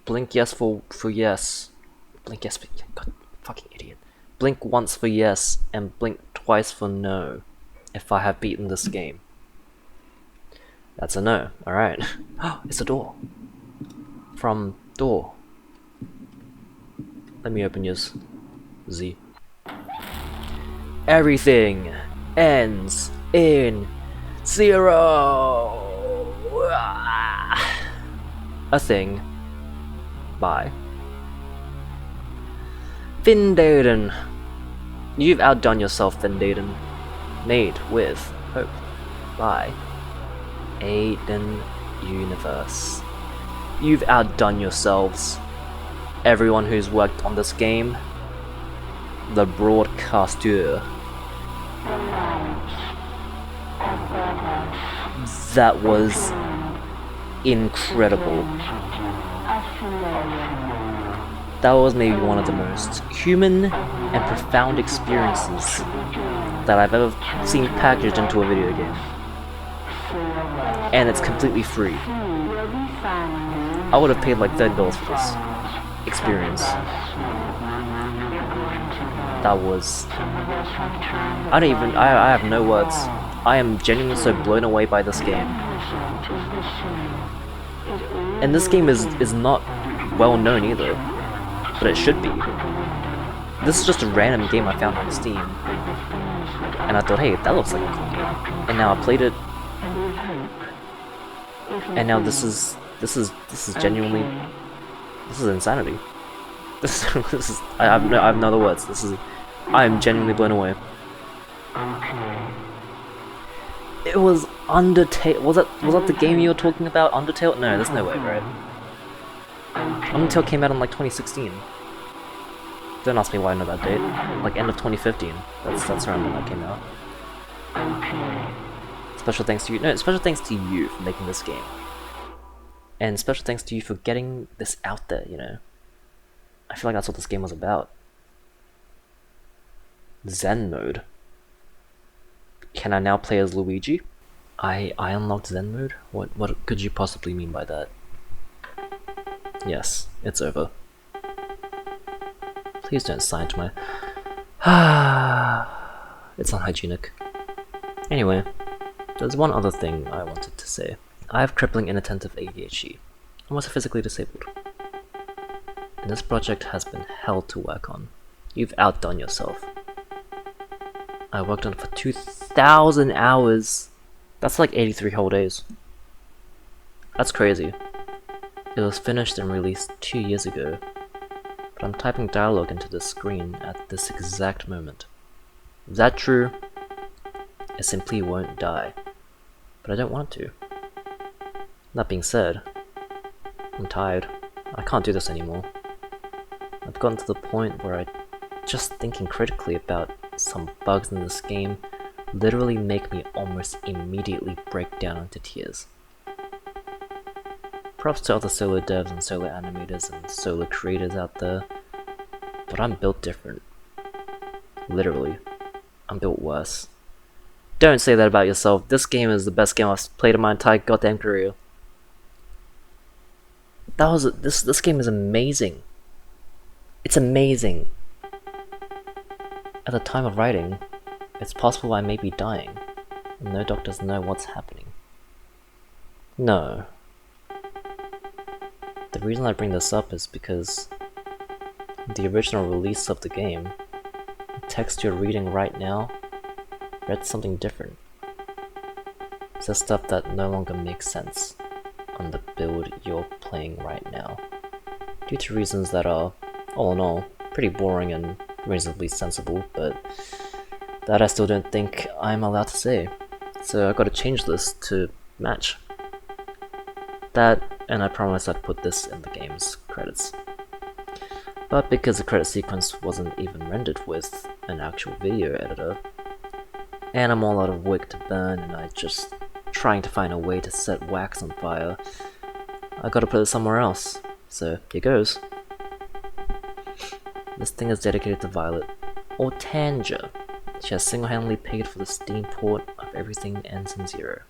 S1: Blink yes for yes. Blink yes for God, fucking idiot. Blink once for yes and blink twice for no. If I have beaten this game. That's a no. Alright. It's a door. From door. Let me open yours. Z. Everything ends in 0. A thing. Bye. Findaden. You've outdone yourself, Findaden. Made with hope by Aiden Universe. You've outdone yourselves. Everyone who's worked on this game. The broadcaster. That was incredible. That was maybe one of the most human and profound experiences that I've ever seen packaged into a video game. And it's completely free. I would have paid like $30 for this experience. That was... I have no words. I am genuinely so blown away by this game. And this game is not well known either. But it should be. This is just a random game I found on Steam. And I thought, hey, that looks like a cool game. And now I played it. And now this is genuinely, this is insanity. This is I have no other words. I am genuinely blown away. It was Undertale. Was that the game you were talking about? Undertale? No, there's no way, right? Undertale came out in like 2016. Don't ask me why I know that date. Like end of 2015. That's around when that came out. Special thanks to you. No, special thanks to you for making this game. And special thanks to you for getting this out there, you know. I feel like that's what this game was about. Zen mode. Can I now play as Luigi? I unlocked Zen mode? What could you possibly mean by that? Yes, it's over. Please don't sign to my... It's unhygienic. Anyway, there's one other thing I wanted to say. I have crippling inattentive ADHD. I'm also physically disabled. And this project has been hell to work on. You've outdone yourself. I worked on it for 2,000 hours. That's like 83 whole days. That's crazy. It was finished and released 2 years ago. But I'm typing dialogue into the screen at this exact moment. Is that true? It simply won't die. But I don't want it to. That being said, I'm tired. I can't do this anymore. I've gotten to the point where just thinking critically about some bugs in this game literally make me almost immediately break down into tears. props to other solo devs and solo animators and solo creators out there, but I'm built different. Literally, I'm built worse. Don't say that about yourself. This game is the best game I've played in my entire goddamn career. This game is amazing. It's amazing. At the time of writing, it's possible I may be dying, and no doctors know what's happening. No. The reason I bring this up is because the original release of the game, the text you're reading right now, read something different. It's the stuff that no longer makes sense on the build you're playing right now, due to reasons that are, all in all, pretty boring and reasonably sensible, but that I still don't think I'm allowed to say. So I gotta change this to match. That, and I promise I'd put this in the game's credits. But because the credit sequence wasn't even rendered with an actual video editor, and I'm all out of wick to burn and I just trying to find a way to set wax on fire, I gotta put it somewhere else. So here goes. This thing is dedicated to Violet, or Tanja. She has single-handedly paid for the Steam port of Everything Ends in Zero.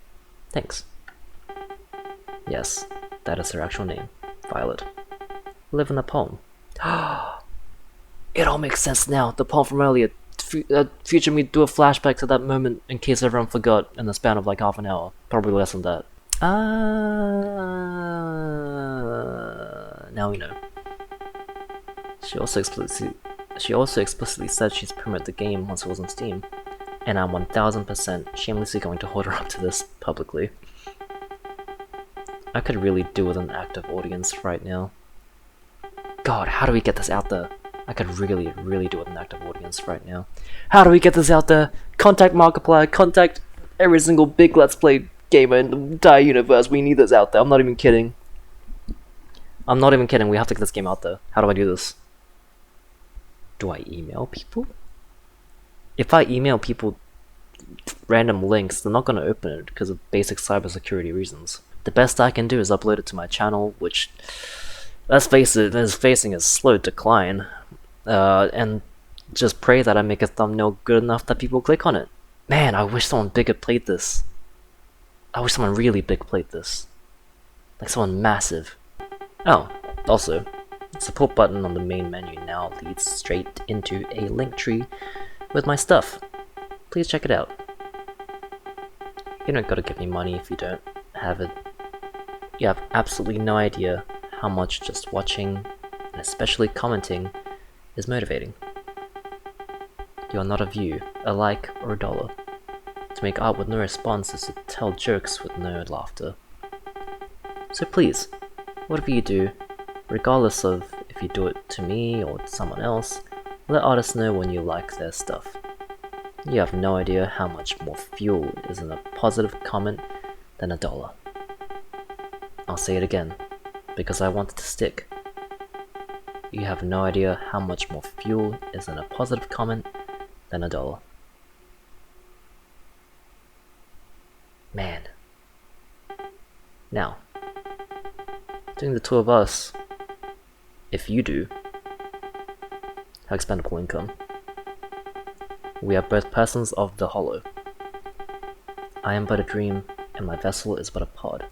S1: Thanks. Yes, that is her actual name, Violet. Live in the poem. It all makes sense now. The poem from earlier. Future me do a flashback to that moment in case everyone forgot in the span of like half an hour. Probably less than that. Now we know. She also explicitly said she's promoted the game once it was on Steam, and I'm 1000% shamelessly going to hold her up to this publicly. I could really do with an active audience right now. God, how do we get this out there? I could really do with an active audience right now. How do we get this out there? Contact Markiplier, contact every single big Let's Play gamer in the entire universe. We need this out there. I'm not even kidding. I'm not even kidding. We have to get this game out there. How do I do this? Do I email people? If I email people random links, they're not going to open it because of basic cybersecurity reasons. The best I can do is upload it to my channel, which, let's face it, is facing a slow decline. And just pray that I make a thumbnail good enough that people click on it. Man, I wish someone bigger played this. I wish someone really big played this. Like someone massive. Oh, also, the support button on the main menu now leads straight into a link tree with my stuff. Please check it out. You don't gotta give me money if you don't have it. You have absolutely no idea how much just watching, and especially commenting, is motivating. You are not a view, a like, or a dollar. To make art with no response is to tell jokes with no laughter. So please, whatever you do, regardless of if you do it to me or to someone else, let artists know when you like their stuff. You have no idea how much more fuel is in a positive comment than a dollar. I'll say it again, because I want it to stick. You have no idea how much more fuel is in a positive comment than a dollar. Man. Now, doing the two of us, if you do, have expendable income. We are both persons of the hollow. I am but a dream, and my vessel is but a pod.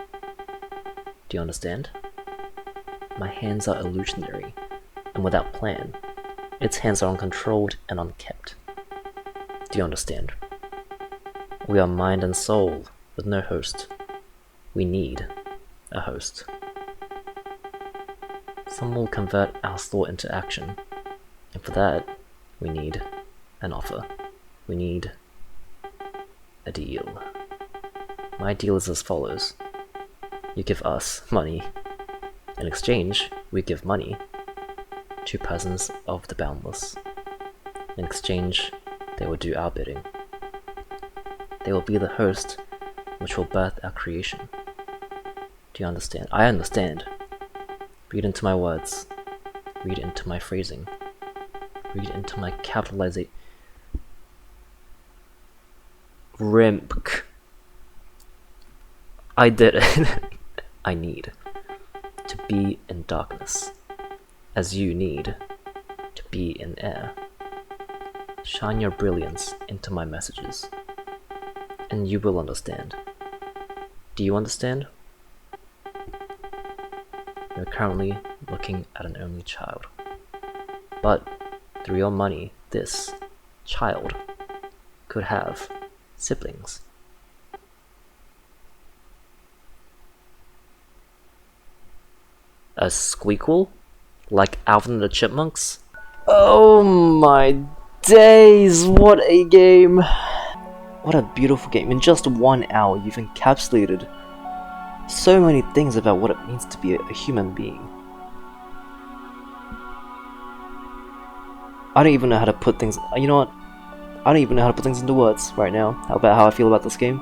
S1: Do you understand? My hands are illusionary, and without plan. Its hands are uncontrolled and unkept. Do you understand? We are mind and soul, with no host. We need a host. Some will convert our thought into action, and for that, we need an offer. We need a deal. My deal is as follows. You give us money. In exchange, we give money to persons of the boundless. In exchange, they will do our bidding. They will be the host which will birth our creation. Do you understand? I understand. Read into my words. Read into my phrasing. Read into my capitalization. Rimk. I did it. I need. to be in darkness, as you need to be in air. Shine your brilliance into my messages, and you will understand. Do you understand? You're currently looking at an only child. But through your money, this child could have siblings. A squeakquel? Like Alvin and the Chipmunks? Oh my days, what a game! What a beautiful game. In just 1 hour, you've encapsulated so many things about what it means to be a human being. I don't even know how to put things. You know what? I don't even know how to put things into words right now about how I feel about this game.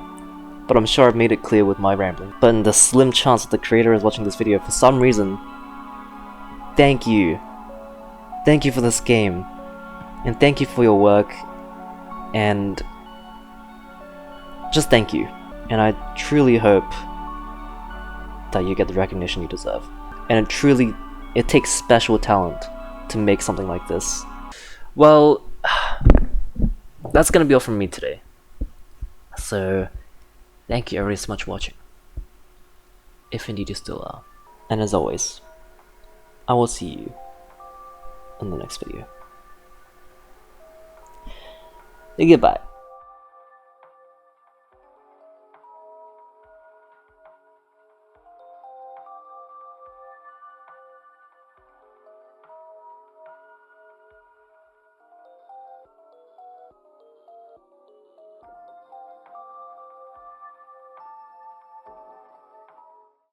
S1: But I'm sure I've made it clear with my rambling. But in the slim chance that the creator is watching this video for some reason, thank you. Thank you for this game. And thank you for your work. And just thank you. And I truly hope that you get the recognition you deserve. And it takes special talent to make something like this. Well, that's gonna be all from me today. So, thank you everybody so much for watching. If indeed you still are. And as always, I will see you in the next video. Goodbye.